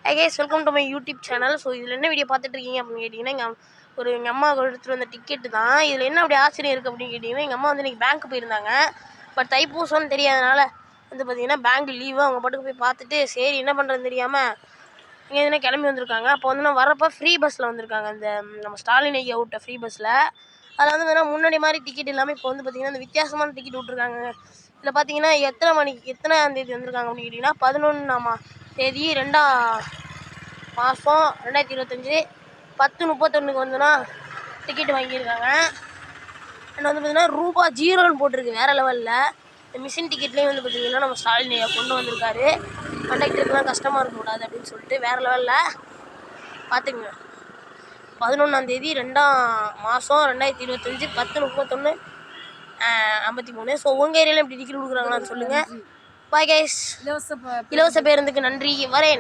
Hi guys, welcome to my YouTube channel. So இதில் என்ன video பார்த்துட்டு இருக்கீங்க அப்படின்னு கேட்டிங்கன்னா, எங்கள் அம்மா எடுத்துகிட்டு வந்த டிக்கெட்டு தான். இதில் என்ன அப்படி ஆச்சரியம் இருக்குது அப்படின்னு கேட்டிங்கன்னா, எங்கள் அம்மா வந்து இன்றைக்கி பேங்க்கு போயிருந்தாங்க. பட் தைப்பூசம்னு தெரியாதனால வந்து பார்த்திங்கன்னா பேங்க் லீவு. அவங்க பாட்டுக்கு போய் பார்த்துட்டு சரி என்ன பண்ணுறதுன்னு தெரியாமல் இங்கே எதுனா கிளம்பி வந்திருக்காங்க. அப்போ வந்து நான் வரப்போ ஃப்ரீ பஸ்ஸில் வந்திருக்காங்க. இந்த நம்ம ஸ்டாலின் ஐயா விட்ட ஃப்ரீ பஸ்ஸில். அதில் வந்து வேணால் முன்னாடி மாதிரி டிக்கெட் இல்லாமல் இப்போ வந்து பார்த்திங்கன்னா இந்த வித்தியாசமான டிக்கெட் விட்ருக்காங்க. இதில் பார்த்தீங்கன்னா எத்தனாம் தேதி வந்திருக்காங்க அப்படின்னு கேட்டிங்கன்னா 11ஆம் தேதி 2ஆம் மாதம் 2025 10:31 வந்துன்னா டிக்கெட் வாங்கியிருக்காங்க. அண்ட் வந்து பார்த்திங்கன்னா ரூபா 0ன்னு போட்டிருக்கு. வேறு லெவலில் இந்த மிஷின் டிக்கெட்லேயும் வந்து பார்த்திங்கன்னா நம்ம ஸ்டாலின் ஐயா கொண்டு வந்திருக்காரு. கண்டக்டருக்குலாம் கஷ்டமாக இருக்கக்கூடாது அப்படின்னு சொல்லிட்டு வேறு லெவலில் பார்த்துக்குங்க. 11ஆம் தேதி 2ஆம் மாதம் 2025 10:31 ஸோ உங்கள் ஏரியாவில் எப்படி டிக்கெட் கொடுக்குறாங்களான்னு சொல்லுங்கள். Bye guys. இலவச பேருந்துக்கு நன்றி. வரேன்.